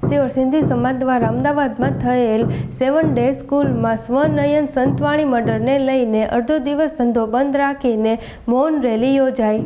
સિયોર સિંધી સમાજ દ્વારા અમદાવાદમાં થયેલ 7 ડે સ્કૂલમાં સ્વનયન સંતવાણી મર્ડરને લઈને અડધો દિવસ ધંધો બંધ રાખીને મૌન રેલી યોજાઈ।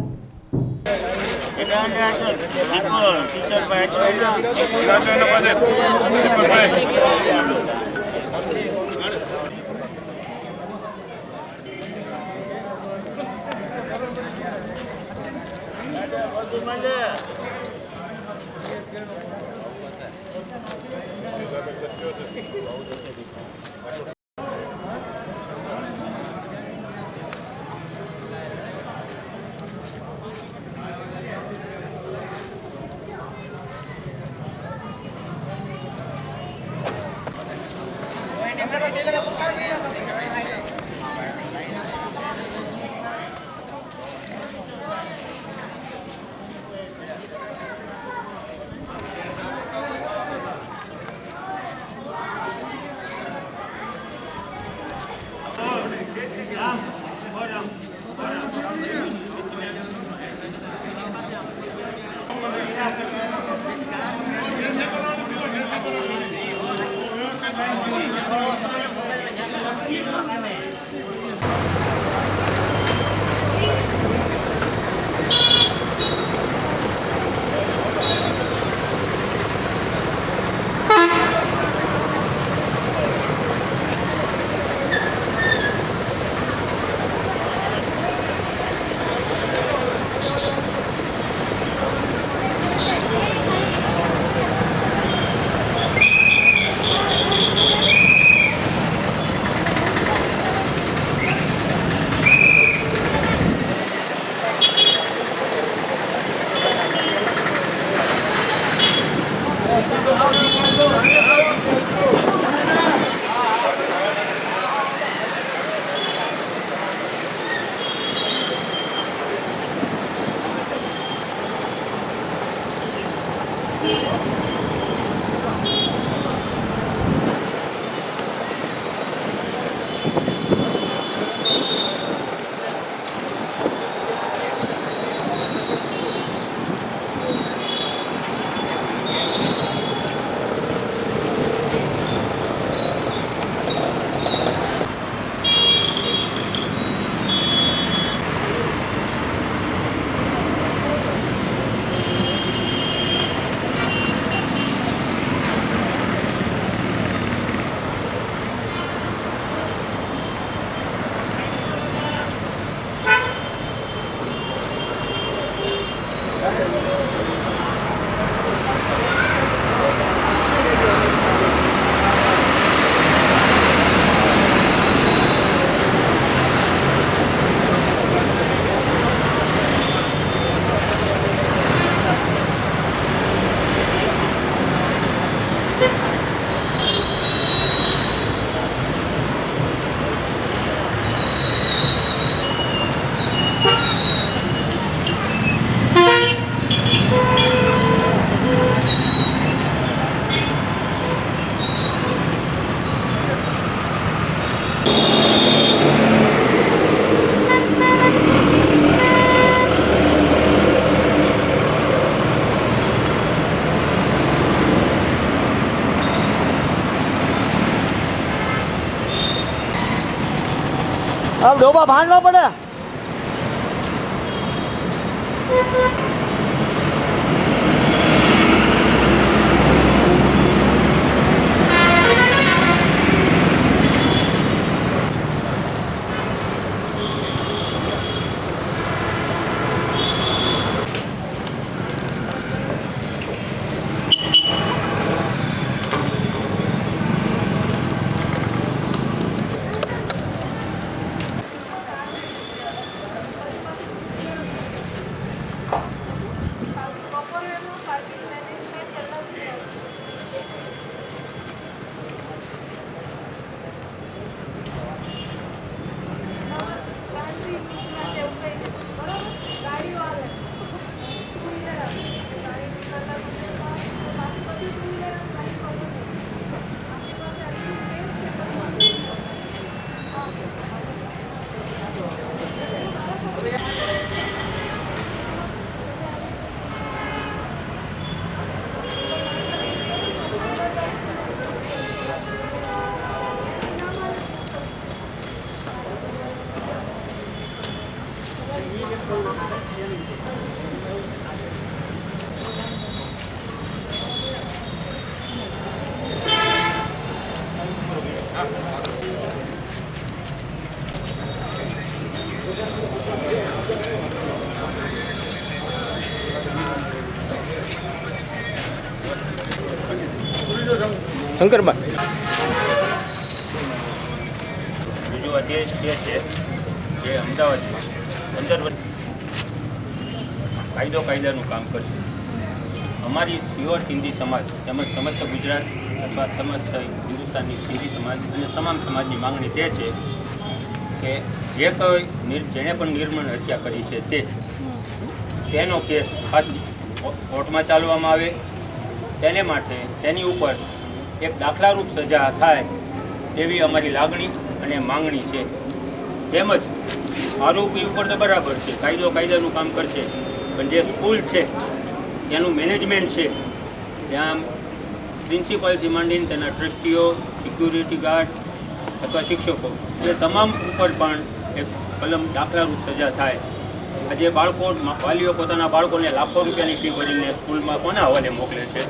अब डोबा भांडना पड़े। શંકરબા બીજું અધ્યાય જે છે જે અમદાવાદમાં 15 વર્ષ કાયદાનું કામ કરશે. અમારી સિયોર સિંધી સમાજ તેમજ સમસ્ત ગુજરાત અથવા સમસ્ત હિન્દુસ્તાનની સિંધી સમાજ અને તમામ સમાજની માંગણી તે છે કે જે કોઈ જેણે પણ નિર્મળ હત્યા કરી છે તેનો કેસ ફાસ્ટ કોર્ટમાં ચાલવામાં આવે. તેને માટે તેની ઉપર એક દાખલારૂપ સજા થાય તેવી અમારી લાગણી અને માંગણી છે. તેમજ આરોપી ઉપર તો બરાબર છે, કાયદાનું કામ કરશે, પણ જે સ્કૂલ છે તેનું મેનેજમેન્ટ છે ત્યાં પ્રિન્સિપલથી માંડીને તેના ટ્રસ્ટીઓ, સિક્યુરિટી ગાર્ડ અથવા શિક્ષકો એ તમામ ઉપર પણ એક કલમ દાખલારૂપ સજા થાય. આજે વાલીઓ પોતાના બાળકોને લાખો રૂપિયાની ફી ભરીને સ્કૂલમાં કોના હવાલે મોકલે છે?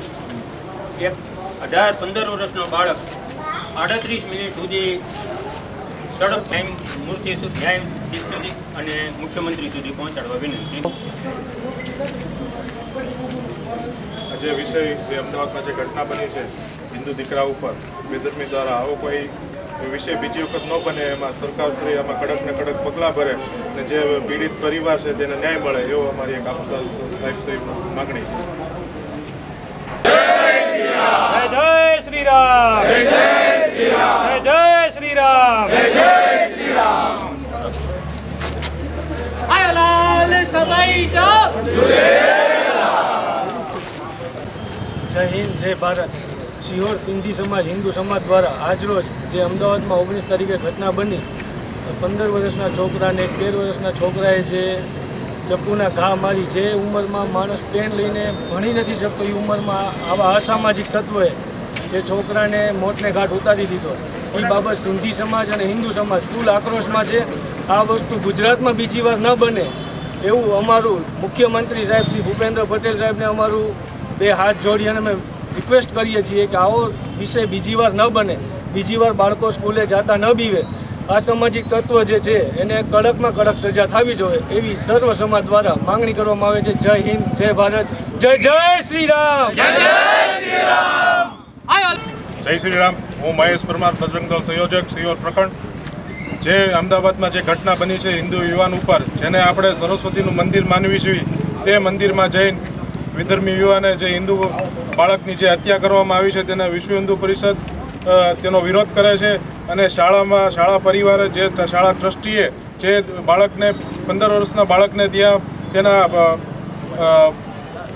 એક 18-15 વર્ષનો બાળક 38 મિનિટ સુધી ઝડપ ન્યાયાધીશ સુધી અને મુખ્યમંત્રી સુધી પહોંચાડવા વિનંતી. જે વિષય જે અમદાવાદમાં જે ઘટના બની છે હિન્દુ દીકરા ઉપર બેદરમી દ્વારા, આવો કોઈ વિષય બીજી વખત ન બને એમાં સરકારશ્રી આમાં કડક ને કડક પગલાં ભરે અને જે પીડિત પરિવાર છે તેને ન્યાય મળે એવો અમારી એક આપસા સાહેબ માગણી. જય શ્રી રામ, જય શ્રી રામ, જય શ્રી રામ, જય શ્રી રામ. આયલાલ સદાઈ જા જય હિન્દ, જય ભારત. સિહોર સિંધી સમાજ હિન્દુ સમાજ દ્વારા આજરોજ જે અમદાવાદમાં 19 તારીખે ઘટના બની, 15 વર્ષના છોકરાને 13 વર્ષના છોકરાએ જે ચપ્પુના ઘા મારી, જે ઉંમરમાં માણસ પેન લઈને ભણી નથી શકતો એ ઉંમરમાં આવા અસામાજિક તત્વોએ જે છોકરાને મોતને ઘાટ ઉતારી દીધો, એ બાબત સિંધી સમાજ અને હિન્દુ સમાજ ફૂલ આક્રોશમાં છે. આ વસ્તુ ગુજરાતમાં બીજી વાર ન બને એવું અમારું મુખ્યમંત્રી સાહેબ શ્રી ભૂપેન્દ્ર પટેલ સાહેબને અમારું 2 હાથ જોડી અને અમે રિક્વેસ્ટ કરીએ છીએ કે આવો વિષય બીજી વાર ન બને, બીજી વાર બાળકો સ્કૂલે જતા ન બીવે. અસામાજિક તત્વ જે છે એને કડકમાં કડક સજા થવી જોઈએ એવી સર્વ સમાજ દ્વારા માંગણી કરવામાં આવે છે. જય હિન્દ, જય ભારત, જય જય શ્રી રામ, જય શ્રી રામ. જય શ્રી રામ. હું મહેશ પરમાર, બજરંગ દળ સંયોજક, સિયોર પ્રખંડ. જે અમદાવાદમાં જે ઘટના બની છે હિન્દુ યુવાન ઉપર, જેને આપણે સરસ્વતીનું મંદિર માનવી જોઈએ, તે મંદિરમાં જઈને વિધર્મી યુવાને જે હિન્દુ બાળકની જે હત્યા કરવામાં આવી છે તેને વિશ્વ હિન્દુ પરિષદ તેનો વિરોધ કરે છે. અને શાળા પરિવારે જે શાળા ટ્રસ્ટીએ જે બાળકને 15 વર્ષના બાળકને ત્યાં તેના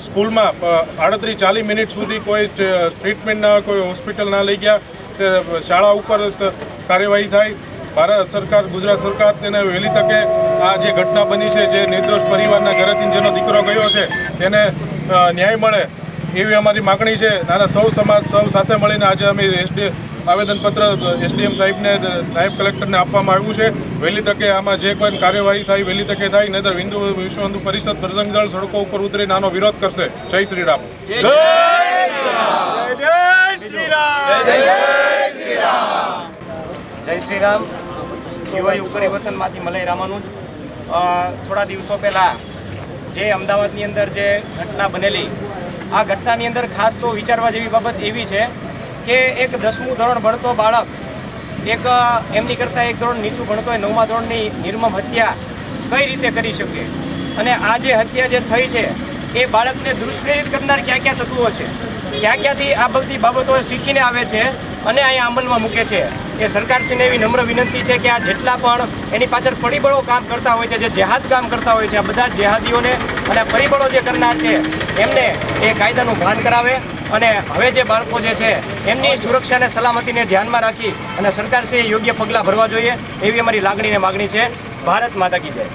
સ્કૂલમાં 38-40 મિનિટ સુધી કોઈ ટ્રીટમેન્ટના કોઈ હોસ્પિટલ ના લઈ ગયા, તે શાળા ઉપર કાર્યવાહી થાય. ભારત સરકાર, ગુજરાત સરકાર તેને વહેલી તકે આ જે ઘટના બની છે, જે નિર્દોષ પરિવારના ઘરેથી જેનો દીકરો ગયો છે તેને ન્યાય મળે એવી અમારી માગણી છે. નાના સૌ સમાજ સૌ સાથે મળીને આજે અમે આવેદનપત્ર એસડીએમ સાહેબને, નાયબ કલેક્ટરને આપવામાં આવ્યું છે. વહેલી તકે આમાં જે કોઈ કાર્યવાહી થાય વહેલી તકે થાય, નહીંતર વિશ્વ હિન્દુ પરિષદ બજરંગ દળ સડકો ઉપર ઉતરીને આનો વિરોધ કરશે. જય શ્રી રામ, જય શ્રી રામ. યુવા યુગ પરિવર્તનમાંથી મલય રામાનુજ. થોડા દિવસો પહેલાં જે અમદાવાદની અંદર જે ઘટના બનેલી, આ ઘટનાની અંદર ખાસ તો વિચારવા જેવી બાબત એવી છે કે એક 10મું ધોરણ ભણતો બાળક એક એમની કરતાં 1 ધોરણ નીચું ભણતો હોય 9મા ધોરણની નિર્મમ હત્યા કઈ રીતે કરી શકે? અને આ જે હત્યા જે થઈ છે એ બાળકને દુષ્પ્રેરિત કરનાર ક્યાં તત્વો છે, ક્યાંથી આ બધી બાબતો શીખીને આવે છે અને અહીંયા અમલમાં મૂકે છે. એ સરકારશ્રીને એવી નમ્ર વિનંતી છે કે આ જેટલા પણ એની પાછળ પરિબળો કામ કરતા હોય છે, જે જેહાદ કામ કરતા હોય છે, આ બધા જેહાદીઓને અને પરિબળો જે કરનાર છે એમને એ કાયદાનું ભાન કરાવે અને હવે જે બાળકો જે છે એમની સુરક્ષા અને સલામતીને ધ્યાનમાં રાખી અને સરકારશ્રીએ યોગ્ય પગલાં ભરવા જોઈએ એવી અમારી લાગણી અને માગણી છે. ભારત માતા કી જય.